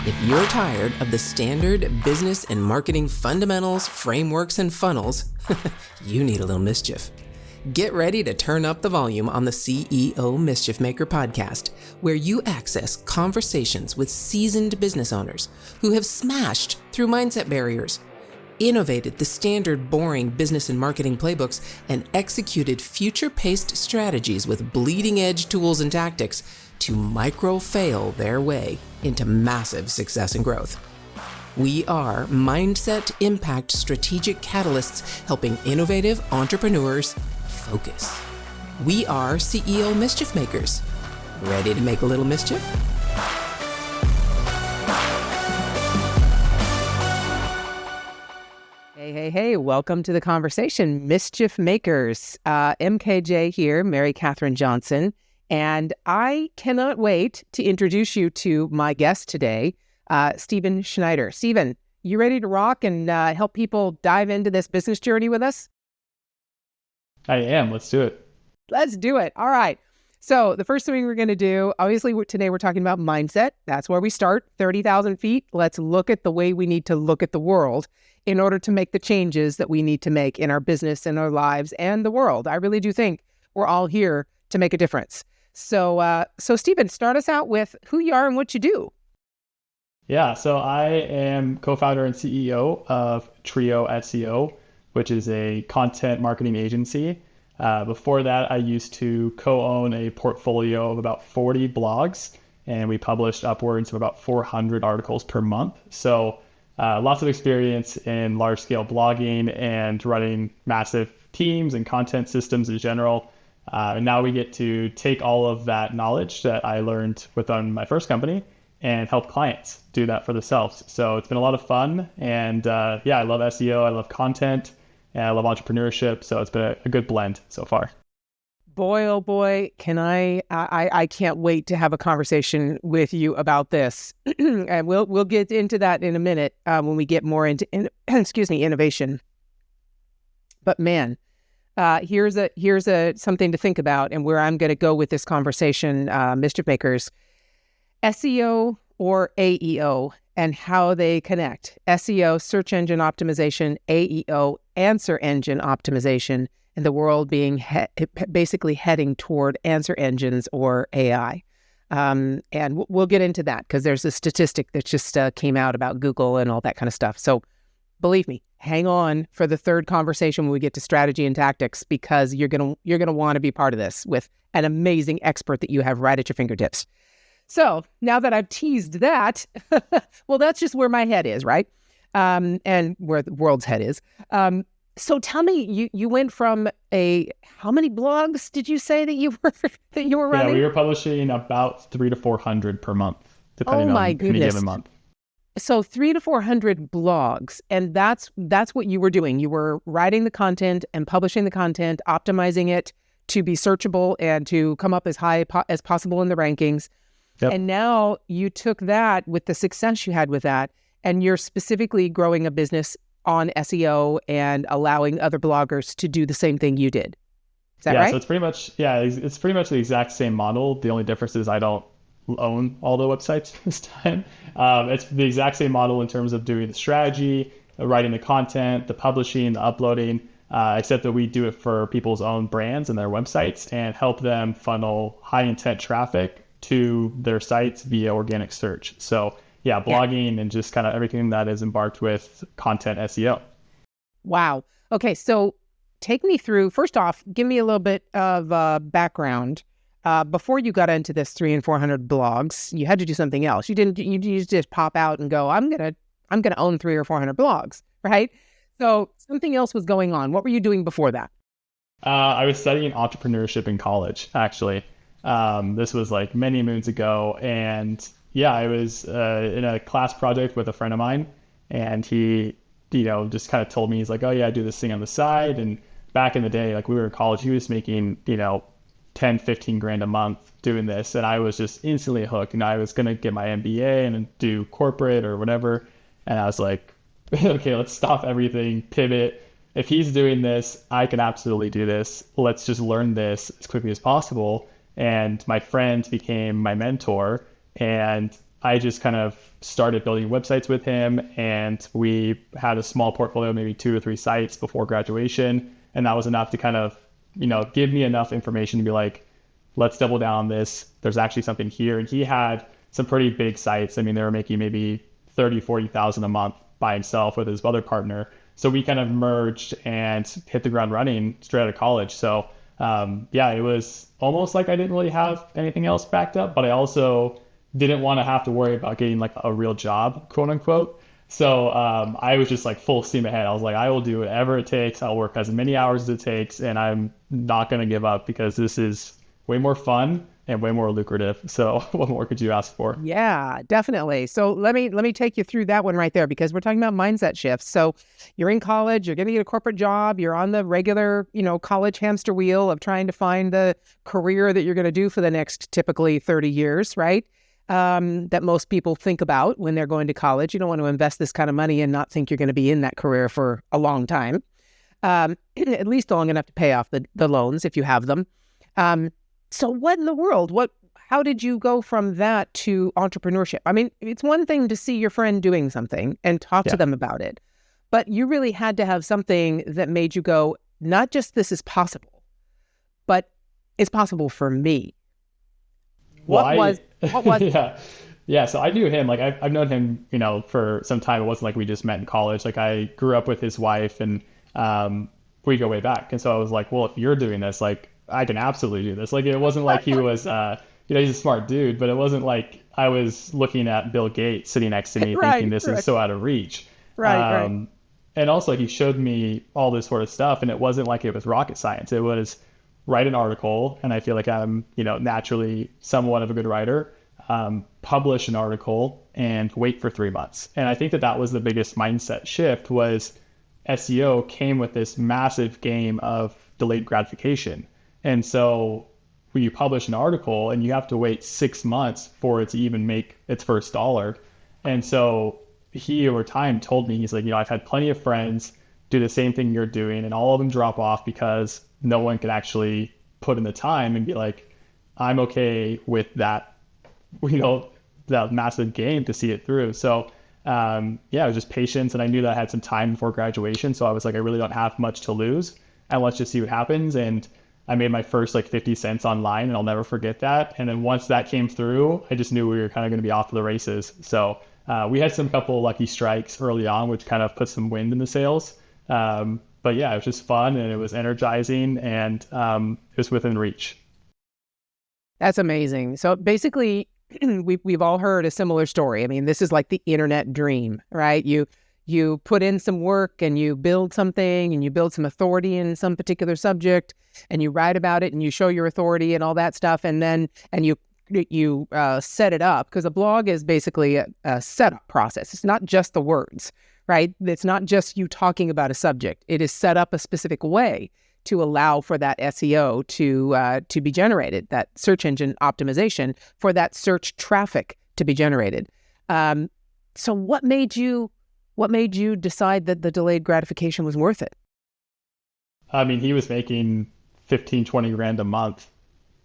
If you're tired of the standard business and marketing fundamentals, frameworks, and funnels, you need a little mischief. Get ready to turn up the volume on the CEO Mischief Maker podcast, where you access conversations with seasoned business owners who have smashed through mindset barriers, innovated the standard boring business and marketing playbooks, and executed future-paced strategies with bleeding-edge tools and tactics to micro-fail their way into massive success and growth. We are Mindset Impact Strategic Catalysts helping innovative entrepreneurs focus. We are CEO Mischief Makers. Ready to make a little mischief? Hey, welcome to the conversation, Mischief Makers. MKJ here, Mary Kathryn Johnson, and I cannot wait to introduce you to my guest today, Stephen Schneider. Stephen, you ready to rock and help people dive into this business journey with us? I am. Let's do it. Let's do it. All right. So the first thing we're going to do, obviously today we're talking about mindset. That's where we start, 30,000 feet. Let's look at the way we need to look at the world in order to make the changes that we need to make in our business, in our lives, and the world. I really do think we're all here to make a difference. So Stephen, start us out with who you are and what you do. Yeah, so I am co-founder and CEO of TrioSEO, which is a content marketing agency. Before that, I used to co-own a portfolio of about 40 blogs, and we published upwards of about 400 articles per month. So lots of experience in large-scale blogging and running massive teams and content systems in general. And now we get to take all of that knowledge that I learned within my first company and help clients do that for themselves. So it's been a lot of fun. And I love SEO, I love content, and I love entrepreneurship. So it's been a good blend so far. Boy, oh boy, can I can't wait to have a conversation with you about this. And we'll get into that in a minute when we get more into innovation. But man, here's a something to think about, and where I'm going to go with this conversation, Mischief Makers, SEO or AEO and how they connect. SEO, search engine optimization, AEO, answer engine optimization, and the world being basically heading toward answer engines or AI. And we'll get into that because there's a statistic that just came out about Google and all that kind of stuff. So believe me, hang on for the third conversation when we get to strategy and tactics, because you're gonna want to be part of this with an amazing expert that you have right at your fingertips. So now that I've teased that, well, that's just where my head is, right? And where the world's head is. So tell me, you went from how many blogs did you say that you were running? Yeah, we were publishing about 300 to 400 per month, depending on any given month. So 300 to 400 blogs, and that's what you were doing. You were writing the content and publishing the content, optimizing it to be searchable and to come up as high as possible in the rankings. Yep. And now you took that with the success you had with that, and you're specifically growing a business on SEO and allowing other bloggers to do the same thing you did. Is that right? So it's pretty much the exact same model. The only difference is I don't own all the websites this time. It's the exact same model in terms of doing the strategy, writing the content, the publishing, the uploading, except that we do it for people's own brands and their websites and help them funnel high intent traffic to their sites via organic search. So blogging and just kind of everything that is embarked with content SEO. Wow. Okay, so take me through, first off, give me a little bit of background. Before you got into this 300 and 400 blogs, you had to do something else. You just pop out and go, I'm gonna own 300 or 400 blogs, right? So something else was going on. What were you doing before that? I was studying entrepreneurship in college, actually. This was like many moons ago. And I was in a class project with a friend of mine, and he, just kind of told me, he's like, oh yeah, I do this thing on the side. And back in the day, like we were in college, he was making, 10, 15 grand a month doing this. And I was just instantly hooked, and I was going to get my MBA and do corporate or whatever. And I was like, okay, let's stop everything, pivot. If he's doing this, I can absolutely do this. Let's just learn this as quickly as possible. And my friend became my mentor, and I just kind of started building websites with him, and we had a small portfolio, maybe 2 or 3 sites before graduation. And that was enough to kind of, give me enough information to be like, let's double down on this. There's actually something here. And he had some pretty big sites. I mean, they were making maybe 30, 40,000 a month by himself with his other partner. So we kind of merged and hit the ground running straight out of college. So it was almost like I didn't really have anything else backed up, but I also didn't want to have to worry about getting like a real job, quote unquote. So I was just like full steam ahead. I was like, I will do whatever it takes. I'll work as many hours as it takes, and I'm not going to give up because this is way more fun and way more lucrative. So what more could you ask for? Yeah, definitely. So let me take you through that one right there, because we're talking about mindset shifts. So you're in college, you're going to get a corporate job, you're on the regular, college hamster wheel of trying to find the career that you're going to do for the next typically 30 years, right? That most people think about when they're going to college. You don't want to invest this kind of money and not think you're going to be in that career for a long time, at least long enough to pay off the loans if you have them. So what in the world? How did you go from that to entrepreneurship? I mean, it's one thing to see your friend doing something and talk to them about it, but you really had to have something that made you go, not just this is possible, but it's possible for me. What was Yeah. So I knew him, like I've known him, for some time. It wasn't like we just met in college. Like I grew up with his wife, and we go way back. And so I was like, well, if you're doing this, like I can absolutely do this. Like it wasn't like he was, he's a smart dude, but it wasn't like I was looking at Bill Gates sitting next to me thinking this is so out of reach. Right. And also he showed me all this sort of stuff, and it wasn't like it was rocket science. It was write an article, and I feel like I'm, naturally somewhat of a good writer, publish an article and wait for 3 months. And I think that was the biggest mindset shift. Was SEO came with this massive game of delayed gratification. And so when you publish an article and you have to wait 6 months for it to even make its first dollar. And so he over time told me, he's like, I've had plenty of friends do the same thing you're doing, and all of them drop off because no one could actually put in the time and be like, I'm okay with that, that massive game to see it through. So it was just patience. And I knew that I had some time before graduation. So I was like, I really don't have much to lose, and let's just see what happens. And I made my first like 50 cents online, and I'll never forget that. And then once that came through, I just knew we were kind of going to be off to the races. So we had some couple lucky strikes early on, which kind of put some wind in the sails. But yeah, it was just fun, and it was energizing, and it was within reach. That's amazing. So basically, we've all heard a similar story. I mean, this is like the internet dream, right? You put in some work, and you build something, and you build some authority in some particular subject, and you write about it, and you show your authority and all that stuff, and you set it up, because a blog is basically a setup process. It's not just the words, right? It's not just you talking about a subject. It is set up a specific way to allow for that SEO to be generated, that search engine optimization for that search traffic to be generated. So what made you decide that the delayed gratification was worth it? I mean, he was making 15, 20 grand a month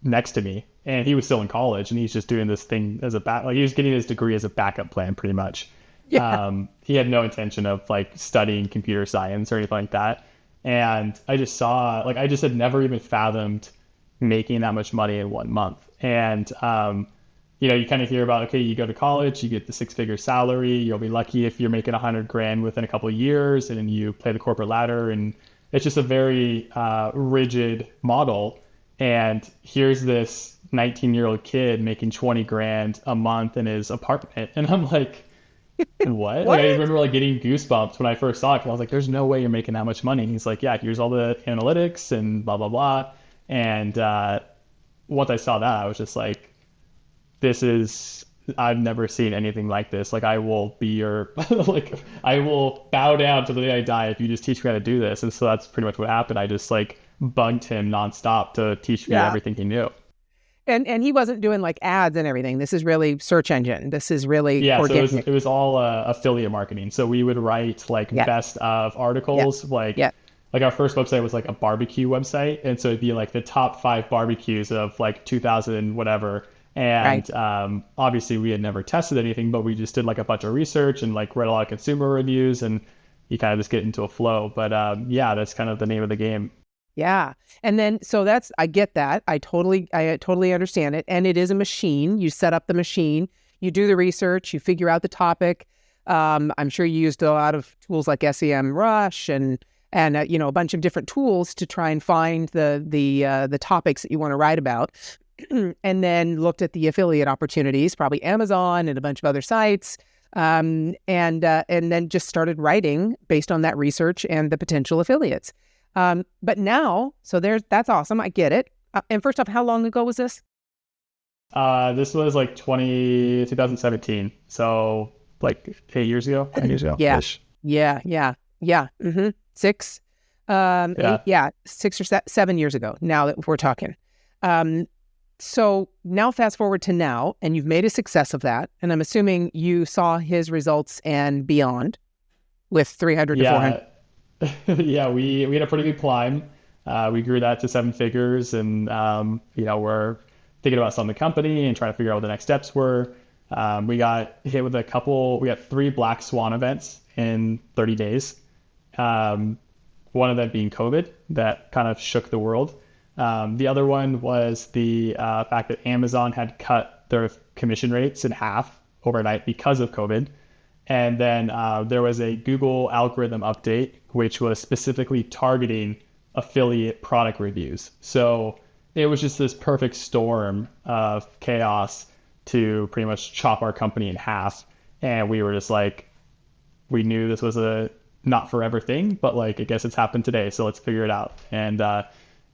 next to me, and he was still in college, and he's just doing this thing as he was getting his degree as a backup plan pretty much. Yeah. He had no intention of like studying computer science or anything like that. And I just saw, I just had never even fathomed making that much money in 1 month. And, you kind of hear about, okay, you go to college, you get the 6-figure salary, you'll be lucky if you're making 100 grand within a couple of years, and then you play the corporate ladder. And it's just a very rigid model. And here's this 19-year-old kid making 20 grand a month in his apartment. And I'm like, what? Like, I remember getting goosebumps when I first saw it, because I was like, there's no way you're making that much money. And he's like, yeah, here's all the analytics and blah, blah, blah. And once I saw that, I was just like, I've never seen anything like this. Like, I will be your, I will bow down to the day I die if you just teach me how to do this. And so that's pretty much what happened. I just bugged him nonstop to teach me everything he knew. And he wasn't doing ads and everything. This is really search engine. This is really organic. So it was all affiliate marketing. So we would write best of articles. Our first website was a barbecue website, and so it'd be the top 5 barbecues of 2000 whatever. Right. And obviously we had never tested anything, but we just did like a bunch of research and like read a lot of consumer reviews, and you kind of just get into a flow. But yeah, that's kind of the name of the game. Yeah. And then, so that's, I get that. I totally understand it. And it is a machine. You set up the machine, you do the research, you figure out the topic. I'm sure you used a lot of tools like SEM Rush and a bunch of different tools to try and find the topics that you want to write about. And then looked at the affiliate opportunities, probably Amazon and a bunch of other sites. And then just started writing based on that research and the potential affiliates. But now, so that's awesome. I get it. And first off, how long ago was this? This was like 2017. So like 8 years ago, 9 years ago. Yeah. Ish. Yeah. Mm-hmm. 6, Yeah. 6 or 7 years ago. Now that we're talking. So now fast forward to now, and you've made a success of that. And I'm assuming you saw his results and beyond with 300 to 400. Yeah, we had a pretty good climb. We grew that to 7 figures, and we're thinking about selling the company and trying to figure out what the next steps were. We got hit with we got 3 black swan events in 30 days. One of them being COVID, that kind of shook the world. The other one was the fact that Amazon had cut their commission rates in half overnight because of COVID. And then there was a Google algorithm update, which was specifically targeting affiliate product reviews. So it was just this perfect storm of chaos to pretty much chop our company in half. And we were just like, we knew this was a not forever thing, but like, I guess it's happened today. So let's figure it out. And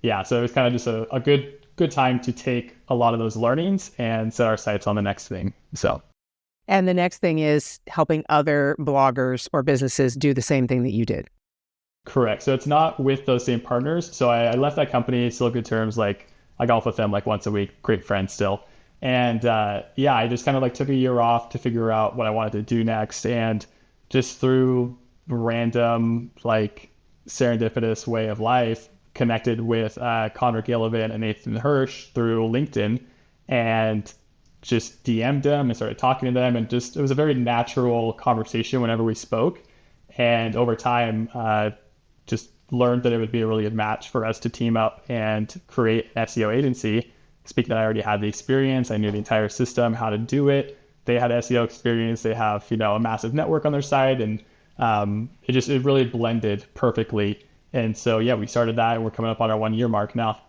yeah, so it was kind of just a good time to take a lot of those learnings and set our sights on the next thing. So. And the next thing is helping other bloggers or businesses do the same thing that you did. Correct. So it's not with those same partners. So I left that company, still good terms. Like I golf with them like once a week, great friends still. And I just kind of like took a year off to figure out what I wanted to do next. And just through random, like serendipitous way of life, connected with Connor Gillivan and Nathan Hirsch through LinkedIn, and just DM'd them and started talking to them, and just it was a very natural conversation whenever we spoke. And over time, just learned that it would be a really good match for us to team up and create an SEO agency. Speaking that I already had the experience, I knew the entire system, how to do it. They had SEO experience. They have a massive network on their side, and it really blended perfectly. And so, yeah, we started that, and we're coming up on our 1 year mark now.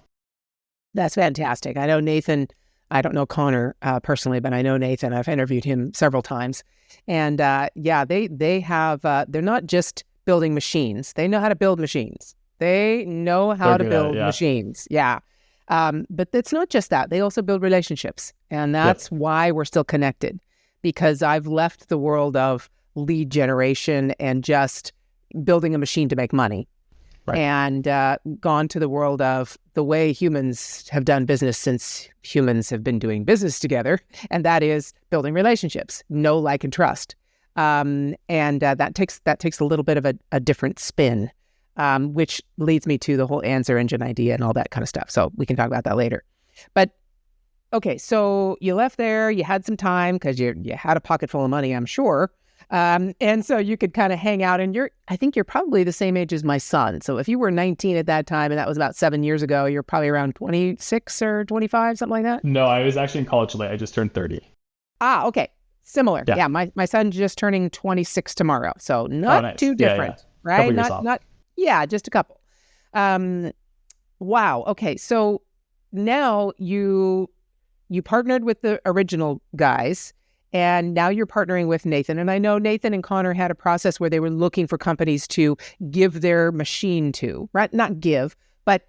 That's fantastic. I know Nathan. I don't know Connor personally, but I know Nathan. I've interviewed him several times. And they have, they're not just building machines. They know how to build machines. They know how to build machines. Yeah. But it's not just that. They also build relationships. And that's why we're still connected, because I've left the world of lead generation and just building a machine to make money. Right. And gone to the world of the way humans have done business since humans have been doing business together, and that is building relationships, know, like, and trust. And that takes a little bit of a different spin, which leads me to the whole answer engine idea and all that kind of stuff. So we can talk about that later. But okay, so you left there, you had some time because you had a pocket full of money, I'm sure. And so you could kind of hang out, and I think you're probably the same age as my son. So if you were 19 at that time, and that was about 7 years ago, you're probably around 26 or 25, something like that. No, I was actually in college late. I just turned 30. Okay. Similar. Yeah. My son's just turning 26 tomorrow. So not too different, right? Just a couple. Wow. Okay. So now you partnered with the original guys, and now you're partnering with Nathan. And I know Nathan and Connor had a process where they were looking for companies to give their machine to, right? Not give, but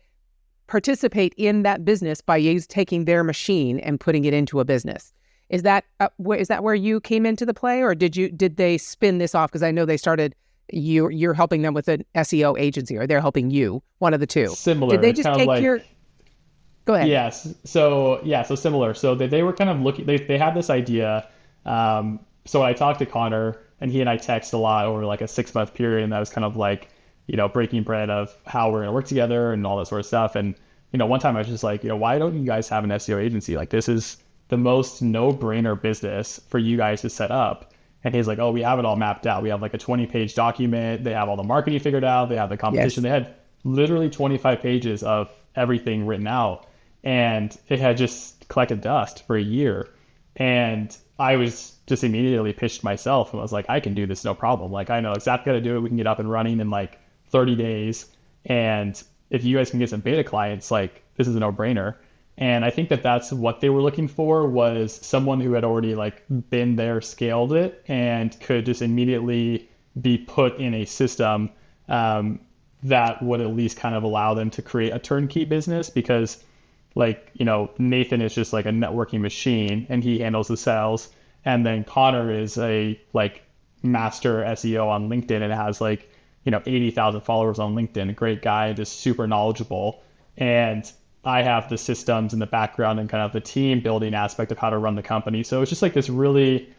participate in that business by taking their machine and putting it into a business. Is that where you came into the play, or did they spin this off? Because I know they started, you're helping them with an SEO agency, or they're helping you, one of the two. Similar. Did they just take your... Go ahead. Yes. So similar. So they were kind of looking, they had this idea. So I talked to Connor, and he and I text a lot over like a 6-month period. And that was kind of like, breaking bread of how we're going to work together and all that sort of stuff. And, one time I was just like, why don't you guys have an SEO agency? Like, this is the most no-brainer business for you guys to set up. And he's like, oh, we have it all mapped out. We have like a 20-page document. They have all the marketing figured out. They have the competition. Yes. They had literally 25 pages of everything written out. And it had just collected dust for a year. And I was just immediately pitched myself and was like, I can do this, no problem. Like, I know exactly how to do it. We can get up and running in like 30 days. And if you guys can get some beta clients, like, this is a no-brainer. And I think that that's what they were looking for, was someone who had already like been there, scaled it, and could just immediately be put in a system that would at least kind of allow them to create a turnkey business. Because like, you know, Nathan is just like a networking machine and he handles the sales. And then Connor is a like master SEO on LinkedIn and has like, you know, 80,000 followers on LinkedIn, a great guy, just super knowledgeable. And I have the systems in the background and kind of the team building aspect of how to run the company. So it's just like this really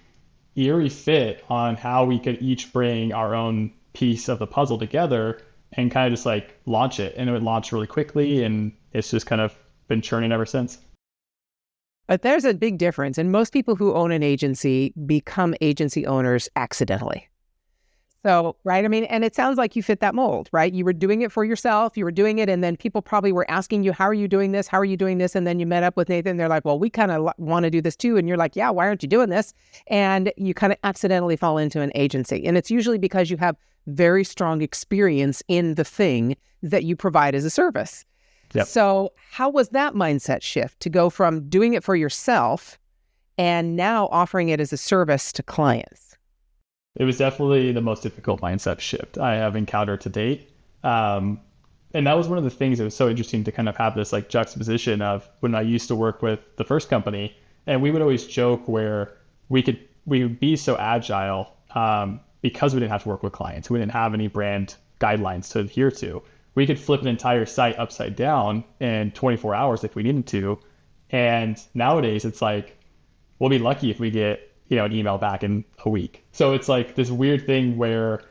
eerie fit on how we could each bring our own piece of the puzzle together and kind of just like launch it. And it would launch really quickly, and it's just kind of been churning ever since. But there's a big difference. And most people who own an agency become agency owners accidentally. So, right. I mean, and it sounds like you fit that mold, right? You were doing it for yourself. You were doing it. And then people probably were asking you, how are you doing this? How are you doing this? And then you met up with Nathan. They're like, well, we kind of want to do this too. And you're like, yeah, why aren't you doing this? And you kind of accidentally fall into an agency. And it's usually because you have very strong experience in the thing that you provide as a service. Yep. So how was that mindset shift to go from doing it for yourself and now offering it as a service to clients? It was definitely the most difficult mindset shift I have encountered to date. And that was one of the things that was so interesting to kind of have this like juxtaposition of when I used to work with the first company, and we would always joke where we would be so agile because we didn't have to work with clients. We didn't have any brand guidelines to adhere to. We could flip an entire site upside down in 24 hours if we needed to. And nowadays it's like, we'll be lucky if we get, you know, an email back in a week. So it's like this weird thing where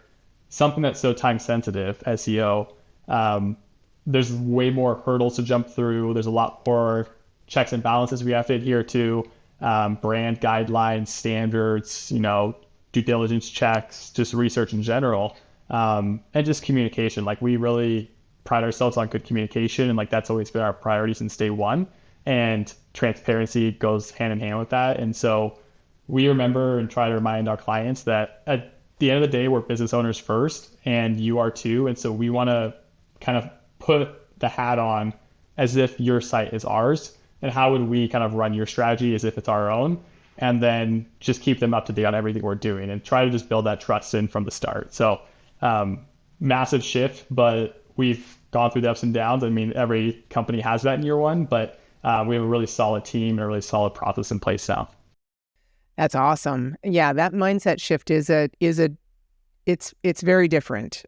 something that's so time sensitive, SEO, there's way more hurdles to jump through. There's a lot more checks and balances we have to adhere to, brand guidelines, standards, you know, due diligence checks, just research in general, and just communication. Like, we really pride ourselves on good communication, and like that's always been our priority since day one. And transparency goes hand in hand with that. And so we remember and try to remind our clients that at the end of the day, we're business owners first, and you are too. And so we want to kind of put the hat on as if your site is ours. And how would we kind of run your strategy as if it's our own? And then just keep them up to date on everything we're doing and try to just build that trust in from the start. So massive shift, but we've gone through the ups and downs. I mean, every company has that in year one, but we have a really solid team and a really solid process in place now. That's awesome. Yeah, that mindset shift it's very different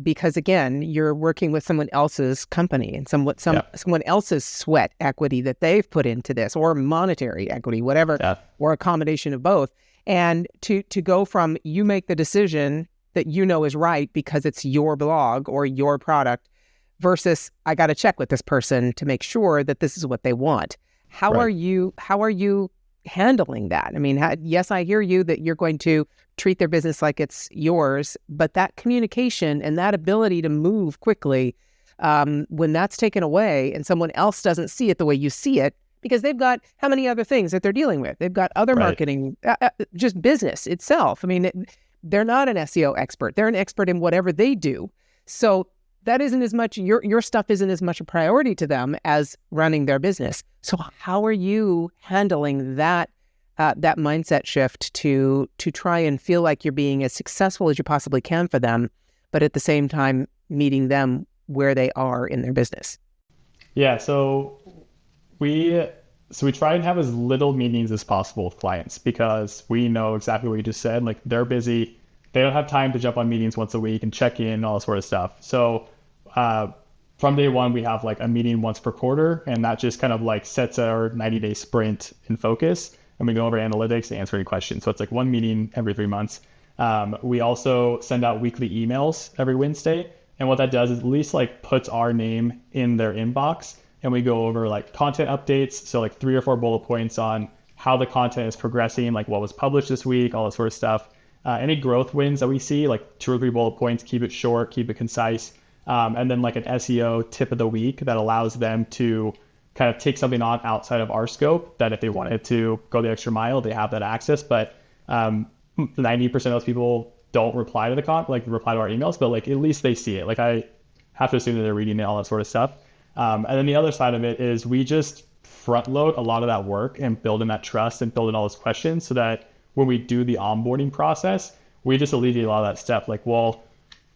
because again, you're working with someone else's company and someone else's sweat equity that they've put into this, or monetary equity, whatever, or a combination of both. And to go from you make the decision that you know is right because it's your blog or your product versus I got to check with this person to make sure that this is what they want. How are you handling that? I mean, yes, I hear you that you're going to treat their business like it's yours, but that communication and that ability to move quickly, when that's taken away and someone else doesn't see it the way you see it, because they've got how many other things that they're dealing with? They've got other marketing, just business itself. I mean, they're not an SEO expert. They're an expert in whatever they do. So that isn't as much, your stuff isn't as much a priority to them as running their business. So how are you handling that mindset shift to try and feel like you're being as successful as you possibly can for them, but at the same time meeting them where they are in their business? Yeah, so we try and have as little meetings as possible with clients because we know exactly what you just said. Like, they're busy. They don't have time to jump on meetings once a week and check in, all that sort of stuff. So from day one, we have like a meeting once per quarter, and that just kind of like sets our 90-day sprint in focus. And we go over analytics and answer any questions. So it's like one meeting every 3 months. We also send out weekly emails every Wednesday. And what that does is at least like puts our name in their inbox and we go over like content updates. So like 3 or 4 bullet points on how the content is progressing, like what was published this week, all that sort of stuff. Any growth wins that we see, like 2 or 3 bullet points, keep it short, keep it concise. And then like an SEO tip of the week that allows them to kind of take something on outside of our scope, that if they wanted to go the extra mile, they have that access. But 90% of those people don't reply to reply to our emails, but like at least they see it. Like I have to assume that they're reading it, all that sort of stuff. And then the other side of it is we just front load a lot of that work and build in that trust and build in all those questions so that when we do the onboarding process, we just alleviate a lot of that step. Like, well,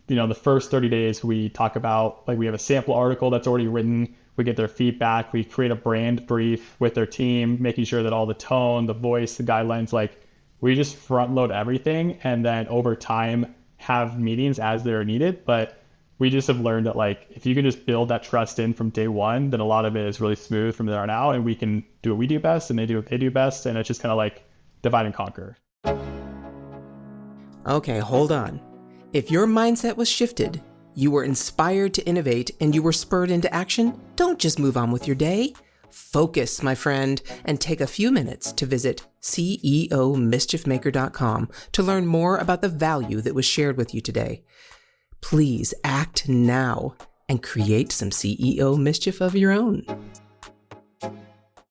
the first 30 days we talk about, like we have a sample article that's already written, we get their feedback, we create a brand brief with their team, making sure that all the tone, the voice, the guidelines, like we just front load everything, and then over time have meetings as they're needed. But we just have learned that like if you can just build that trust in from day one, then a lot of it is really smooth from there on out, and we can do what we do best and they do what they do best, and it's just kind of like divide and conquer. Okay, hold on. If your mindset was shifted, you were inspired to innovate, and you were spurred into action, don't just move on with your day. Focus, my friend, and take a few minutes to visit CEOmischiefmaker.com to learn more about the value that was shared with you today. Please act now and create some CEO mischief of your own.